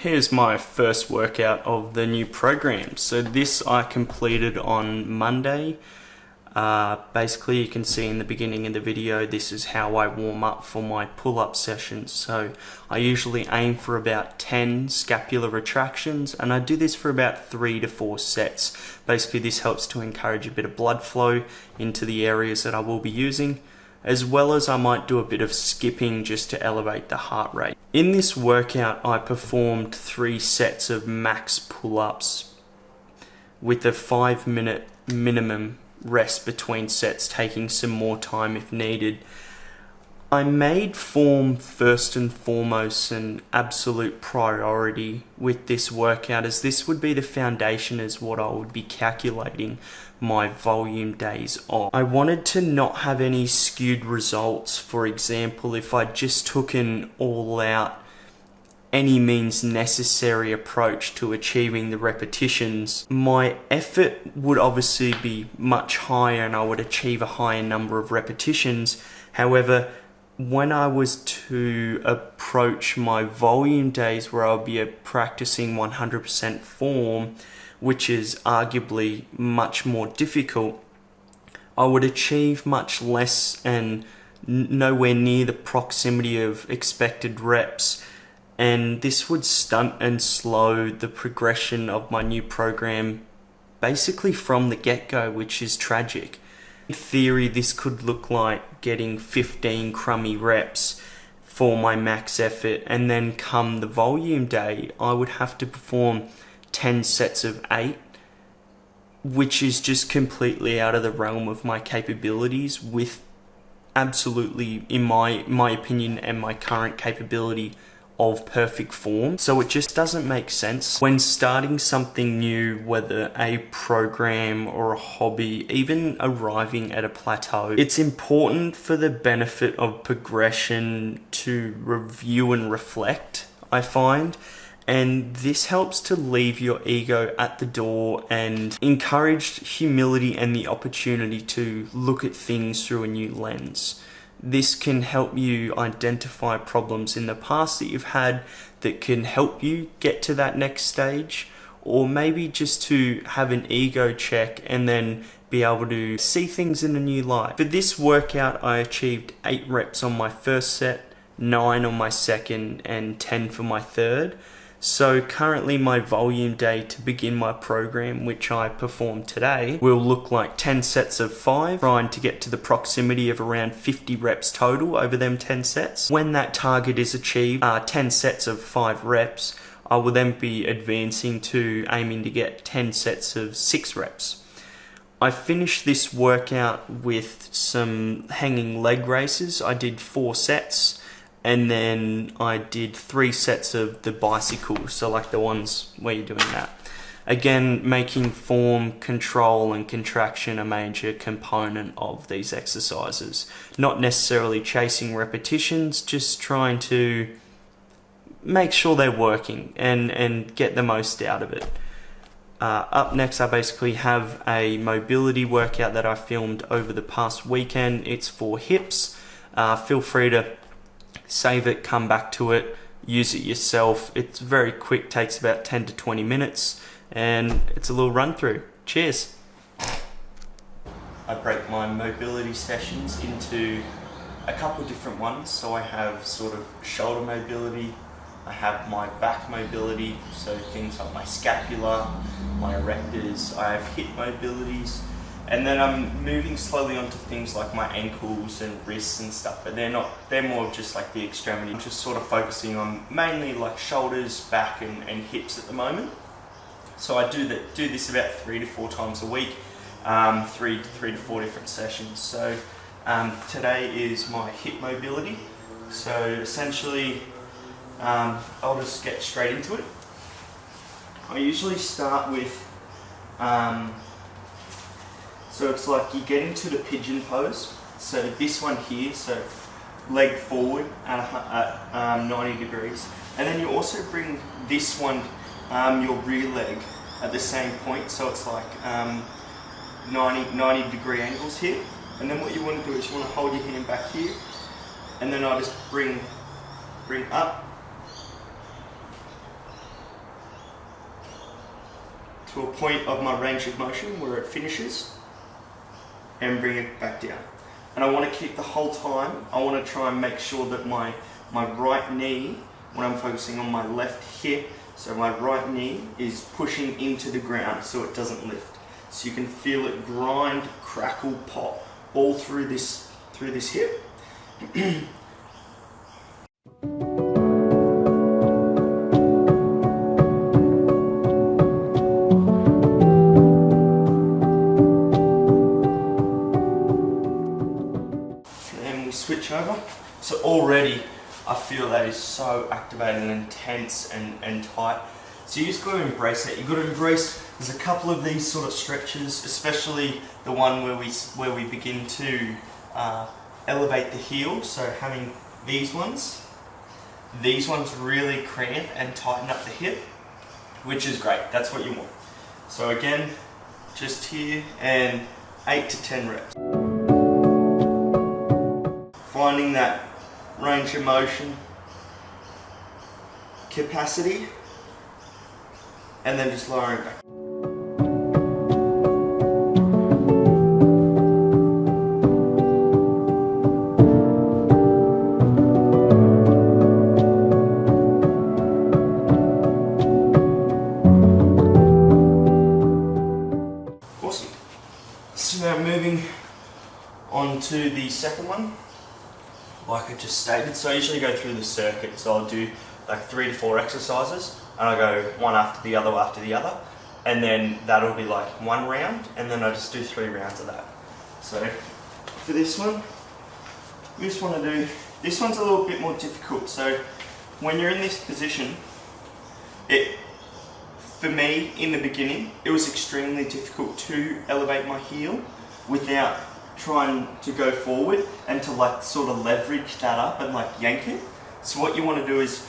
Here's my first workout of the new program. So this I completed on Monday. Basically you can see in the beginning of the video, this is how I warm up for my pull-up sessions. So I usually aim for about 10 scapular retractions, and I do this for about 3 to 4 sets. Basically this helps to encourage a bit of blood flow into the areas that I will be using, as well as I might do a bit of skipping just to elevate the heart rate. In this workout I performed 3 sets of max pull-ups with a 5-minute minimum rest between sets, taking some more time if needed. I made form first and foremost an absolute priority with this workout, as this would be the foundation as what I would be calculating my volume days on. I wanted to not have any skewed results. For example, if I just took an all-out, any means necessary approach to achieving the repetitions, my effort would obviously be much higher and I would achieve a higher number of repetitions. However, when I was to approach my volume days where I'll be practicing 100% form, which is arguably much more difficult, I would achieve much less and nowhere near the proximity of expected reps. And this would stunt and slow the progression of my new program basically from the get-go, which is tragic. In theory, this could look like getting 15 crummy reps for my max effort, and then come the volume day, I would have to perform 10 sets of 8, which is just completely out of the realm of my capabilities with absolutely, in my opinion and my current capability, of perfect form. So it just doesn't make sense when starting something new, whether a program or a hobby, even arriving at a plateau. It's important for the benefit of progression to review and reflect, I find, and this helps to leave your ego at the door and encourage humility and the opportunity to look at things through a new lens. This can help you identify problems in the past that you've had that can help you get to that next stage, or maybe just to have an ego check and then be able to see things in a new light. For this workout, I achieved 8 reps on my first set, 9 on my second, and 10 for my third. So currently my volume day to begin my program, which I performed today, will look like 10 sets of 5, trying to get to the proximity of around 50 reps total over them 10 sets. When that target is achieved, 10 sets of 5 reps, I will then be advancing to aiming to get 10 sets of 6 reps. I finished this workout with some hanging leg raises. I did 4 sets. And then I did 3 sets of the bicycle, so like the ones where you're doing that. Again, making form, control and contraction a major component of these exercises. Not necessarily chasing repetitions, just trying to make sure they're working and get the most out of it. Up next, I basically have a mobility workout that I filmed over the past weekend. It's for hips. Feel free to save it, come back to it, use it yourself. It's very quick, takes about 10 to 20 minutes, and it's a little run through. Cheers. I break my mobility sessions into a couple different ones. So I have sort of shoulder mobility, I have my back mobility, so things like my scapula, my erectors, I have hip mobilities, and then I'm moving slowly onto things like my ankles and wrists and stuff, but they're more just like the extremity. I'm just sort of focusing on mainly like shoulders, back and hips at the moment. So I do this about 3 to 4 times a week, 3 to 4 different sessions. So today is my hip mobility. So essentially, I'll just get straight into it. I usually start with so it's like you get into the pigeon pose. So this one here, so leg forward at 90 degrees. And then you also bring this one, your rear leg at the same point. So it's like 90 degree angles here. And then what you want to do is you want to hold your hand back here. And then I just bring up to a point of my range of motion where it finishes and bring it back down. And I want to keep the whole time, I want to try and make sure that my right knee, when I'm focusing on my left hip, so my right knee is pushing into the ground so it doesn't lift. So you can feel it grind, crackle, pop all through this hip. And we switch over. So already I feel that is so activated and tense and tight. So you just got to embrace it. You've got to embrace, there's a couple of these sort of stretches, especially the one where we begin to elevate the heel. So having these ones really cramp and tighten up the hip, which is great. That's what you want. So again, just here, and 8 to 10 reps. Finding that range of motion, capacity, and then just lowering back. Awesome. So now moving on to the second one. Like I just stated, so I usually go through the circuit, so I'll do like 3 to 4 exercises, and I'll go one after the other, and then that'll be like one round, and then I just do 3 rounds of that. So for this one, we just want to do, this one's a little bit more difficult. So when you're in this position, for me in the beginning, it was extremely difficult to elevate my heel without trying to go forward and to like sort of leverage that up and like yank it. So what you want to do is,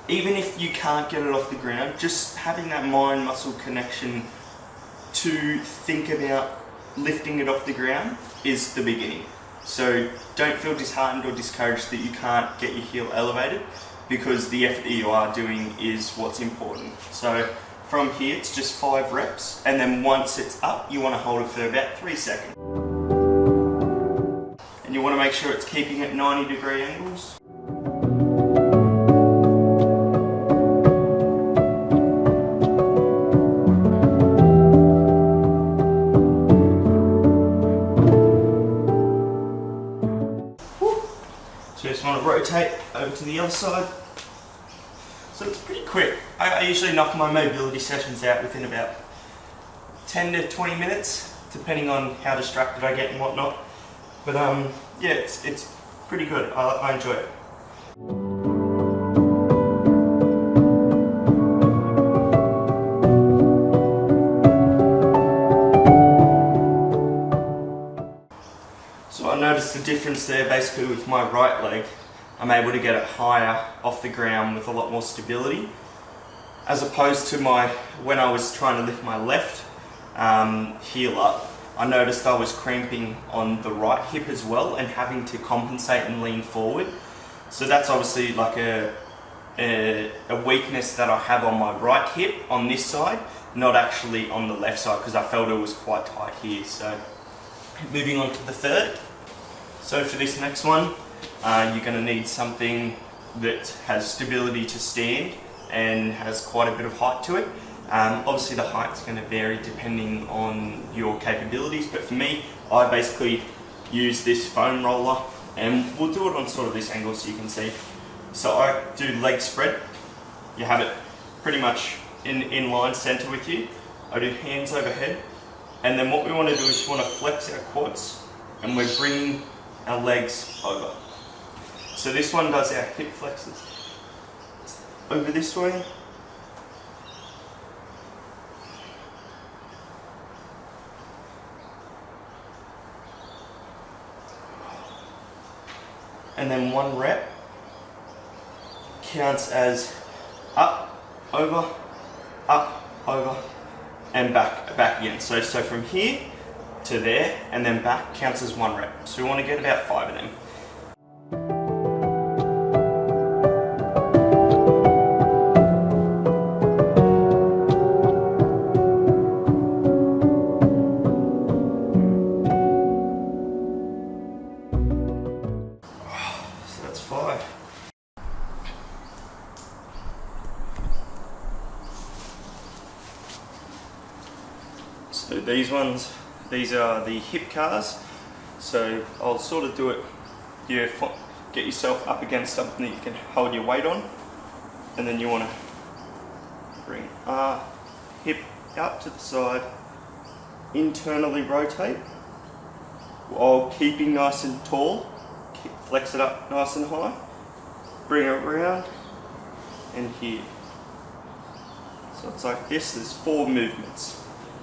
even if you can't get it off the ground, just having that mind muscle connection to think about lifting it off the ground is the beginning. So don't feel disheartened or discouraged that you can't get your heel elevated, because the effort that you are doing is what's important. So from here it's just 5 reps, and then once it's up you want to hold it for about 3 seconds. And you want to make sure it's keeping at 90-degree angles. So you just want to rotate over to the other side. So it's pretty quick. I usually knock my mobility sessions out within about 10 to 20 minutes, depending on how distracted I get and whatnot. But yeah, it's pretty good. I enjoy it. So I noticed the difference there basically with my right leg. I'm able to get it higher off the ground with a lot more stability, as opposed to when I was trying to lift my left heel up. I noticed I was cramping on the right hip as well and having to compensate and lean forward. So that's obviously like a weakness that I have on my right hip on this side, not actually on the left side, because I felt it was quite tight here. So moving on to the third. So for this next one, you're going to need something that has stability to stand and has quite a bit of height to it. Obviously the height's going to vary depending on your capabilities, but for me, I basically use this foam roller, and we'll do it on sort of this angle so you can see. So I do leg spread. You have it pretty much in line center with you. I do hands overhead, and then what we want to do is we want to flex our quads, and we're bringing our legs over. So this one does our hip flexors over this way. And then 1 rep counts as up, over, and back again. So from here to there and then back counts as 1 rep. So we want to get about 5 of them. So these are the hip cars. So I'll sort of do it, you get yourself up against something that you can hold your weight on, and then you want to bring hip out to the side, internally rotate while keeping nice and tall, flex it up nice and high, bring it around and here. So it's like this, there's 4 movements.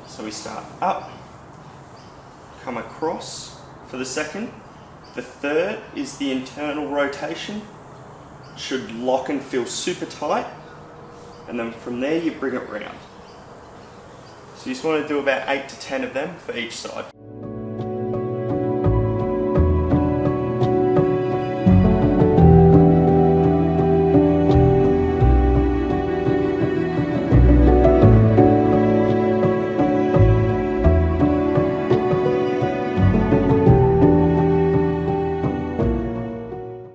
So we start up, come across for the second. The third is the internal rotation. Should lock and feel super tight. And then from there you bring it round. So you just want to do about 8 to 10 of them for each side.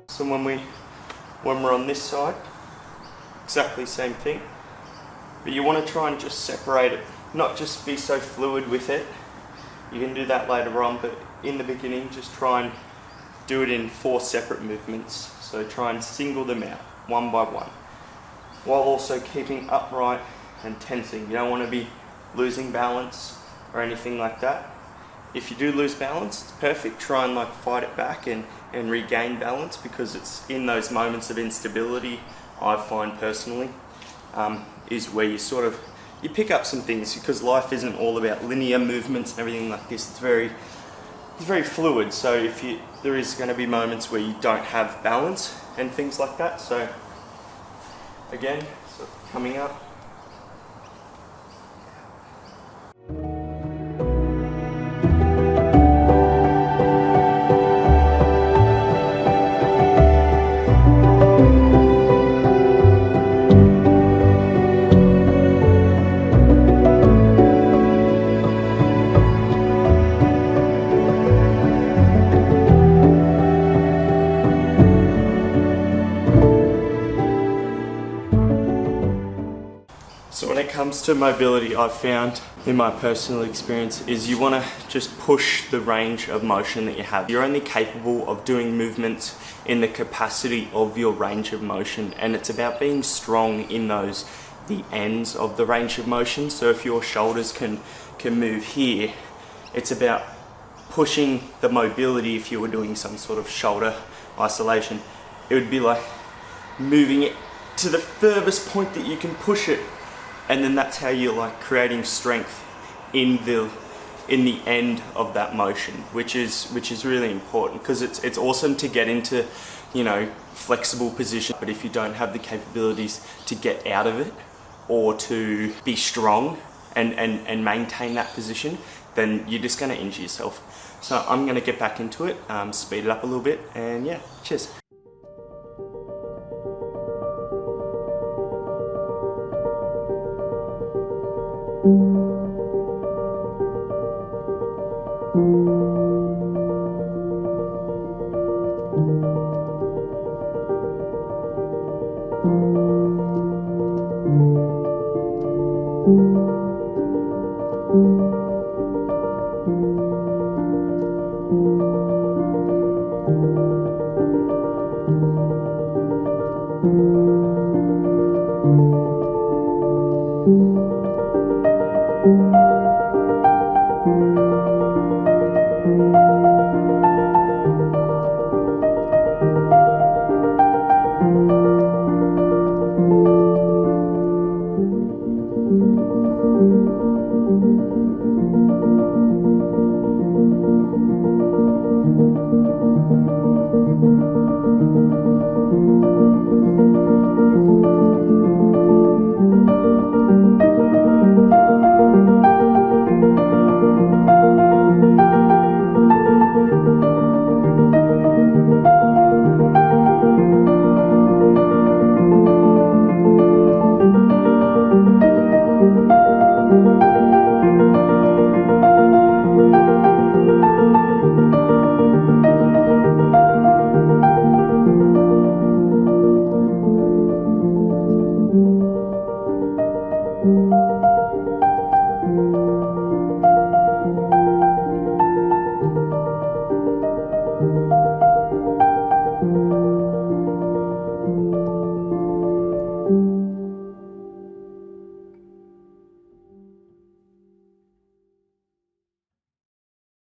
So when we're on this side, exactly same thing, but you want to try and just separate it, not just be so fluid with it. You can do that later on, but in the beginning just try and do it in 4 separate movements. So try and single them out one by one, while also keeping upright and tensing. You don't want to be losing balance or anything like that. If you do lose balance, it's perfect. Try and fight it back and regain balance, because it's in those moments of instability, I find personally, is where you pick up some things, because life isn't all about linear movements and everything like this. It's very fluid. So there is going to be moments where you don't have balance and things like that. So again, coming up. So when it comes to mobility, I've found in my personal experience is you want to just push the range of motion that you have. You're only capable of doing movements in the capacity of your range of motion, and it's about being strong in the ends of the range of motion. So if your shoulders can move here, it's about pushing the mobility. If you were doing some sort of shoulder isolation, it would be like moving it to the furthest point that you can push it. And then that's how you're creating strength in the end of that motion, which is really important, because it's awesome to get into flexible position, but if you don't have the capabilities to get out of it or to be strong and maintain that position, then you're just going to injure yourself. So I'm going to get back into it, speed it up a little bit, and yeah, cheers.